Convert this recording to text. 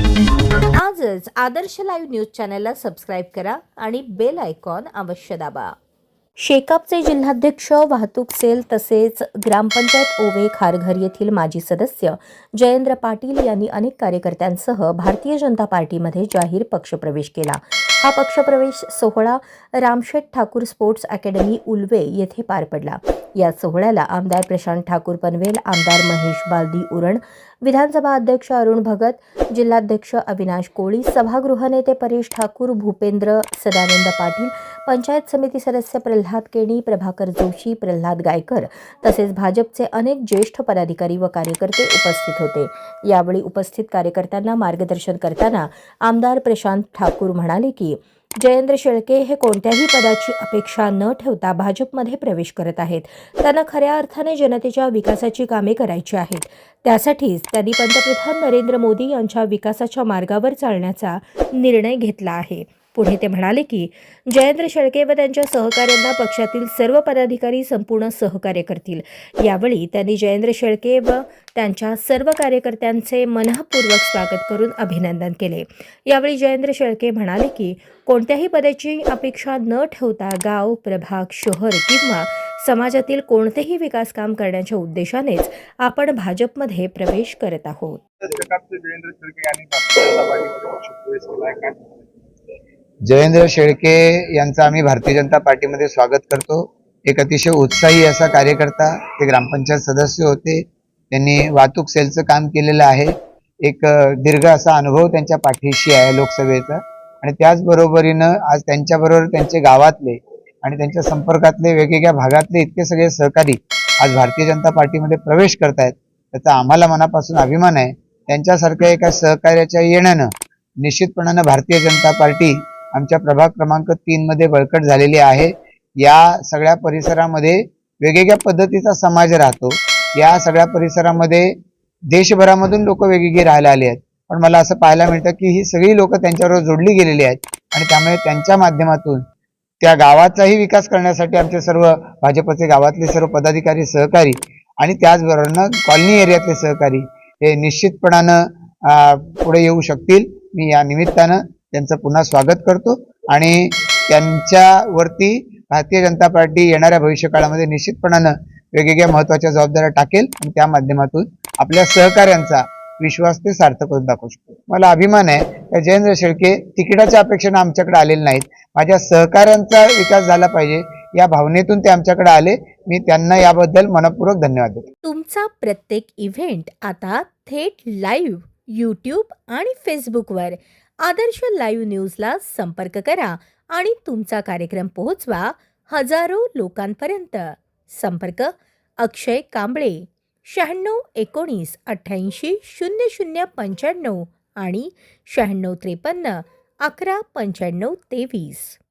आजच आदर्श live news चॅनलला subscribe करा आणि बेल आयकॉन अवश्य दाबा। शेकापचे जिल्हाध्यक्ष, वाहतूक सेल तसेच ग्रामपंचायत ओवे खारघर येथील माजी सदस्य जयेंद्र पाटील यांनी अनेक कार्यकर्त्यांसह भारतीय जनता पार्टीमध्ये जाहीर पक्षप्रवेश केला। हा पक्षप्रवेश सोहळा रामशेठ ठाकूर स्पोर्ट्स अकॅडमी उल्वे येथे पार पडला। या सोहळ्याला आमदार प्रशांत ठाकूर पनवेल, आमदार महेश बालदी उरण, विधानसभा अध्यक्ष अरुण भगत, जिल्हाध्यक्ष अविनाश कोळी, सभागृह नेते परेश ठाकूर, भूपेंद्र सदानंद पाटील, पंचायत समिती सदस्य प्रल्हाद केणी, प्रभाकर जोशी, प्रल्हाद गायकर तसेच भाजपचे अनेक ज्येष्ठ पदाधिकारी व कार्यकर्ते उपस्थित होते। यावेळी उपस्थित कार्यकर्त्यांना मार्गदर्शन करताना आमदार प्रशांत ठाकूर म्हणाले की जयेंद्र शेळके हे कोणत्याही पदाची अपेक्षा न ठेवता भाजपमध्ये प्रवेश करत आहेत। त्यांना खऱ्या अर्थाने जनतेच्या विकासाची कामे करायची आहेत। त्यासाठीच त्यांनी पंतप्रधान नरेंद्र मोदी यांच्या विकासाच्या मार्गावर चालण्याचा निर्णय घेतला आहे। पुढे ते म्हणाले की जयेंद्र शेळके व त्यांच्या सहकाऱ्यांना पक्षातील सर्व पदाधिकारी संपूर्ण सहकार्य करतील। यावेळी त्यांनी जयेंद्र शेळके व त्यांच्या सर्व कार्यकर्त्यांचे मनःपूर्वक स्वागत करून अभिनंदन केले। यावेळी जयेंद्र शेळके म्हणाले की कोणत्याही पदाची अपेक्षा न ठेवता गाव, प्रभाग, शहर किंवा समाजातील कोणतेही विकास काम करण्याच्या उद्देशानेच आपण भाजपमध्ये प्रवेश करत आहोत। जयेंद्र शेळके यांचा आम्ही भारतीय जनता पार्टीमध्ये स्वागत करतो। एक अतिशय उत्साही असा कार्यकर्ता, ते ग्रामपंचायत सदस्य होते, त्यांनी वाहतूक सेलचं काम केलेलं आहे। एक दीर्घ असा अनुभव त्यांच्या पाठीशी आहे लोकसभेचा, आणि त्याचबरोबरीनं आज त्यांच्याबरोबर त्यांचे गावातले आणि त्यांच्या संपर्कातले वेगवेगळ्या भागातले इतके सगळे सहकारी आज भारतीय जनता पार्टीमध्ये प्रवेश करतायत, त्याचा आम्हाला मनापासून अभिमान आहे। त्यांच्यासारख्या एका सहकार्याच्या येण्यानं निश्चितपणानं भारतीय जनता पार्टी आमच्या प्रभाग क्रमांक 3 मध्ये बळकट झालेली आहे। या सगळ्या परिसरामध्ये वेगवेगळ्या पद्धतीचा समाज राहतो। या सगळ्या परिसरामध्ये देशभरामधून लोक वेगवेगळी राहायला आली आहेत, पण मला असं पाहायला मिळतं की ही सगळी लोक त्यांच्याबरोबर जोडली गेलेली आहेत, आणि त्यामुळे त्यांच्या माध्यमातून त्या गावाचाही विकास करण्यासाठी आमचे सर्व भाजपचे गावातले सर्व पदाधिकारी, सहकारी आणि त्याचबरोबर कॉलनी एरियातले सहकारी हे निश्चितपणानं पुढे येऊ शकतील। मी या निमित्तानं त्यांचं पुन्हा स्वागत करतो, आणि त्यांच्यावरती भारतीय जनता पार्टी येणाऱ्या भविष्यकाळामध्ये निश्चितपणानं वेगवेगळ्या महत्त्वाच्या जबाबदाऱ्या टाकेल, आणि त्या माध्यमातून आपल्या सहकाऱ्यांचा विश्वास ते सार्थ करून दाखवू शकतो। मला अभिमान आहे की जयेंद्र शेळके तिकिटाच्या अपेक्षेनं आमच्याकडे आलेले नाहीत, माझ्या सहकाऱ्यांचा विकास झाला पाहिजे या भावनेतून ते आमच्याकडे आले। मी त्यांना याबद्दल मनपूर्वक धन्यवाद देतो। तुमचा प्रत्येक इव्हेंट आता थेट लाईव्ह YouTube आणि फेसबुकवर आदर्श लाईव्ह न्यूजला संपर्क करा आणि तुमचा कार्यक्रम पोहोचवा हजारो लोकांपर्यंत। संपर्क अक्षय कांबळे 96 19 88 00 95 आणि 96 53 11 95 23।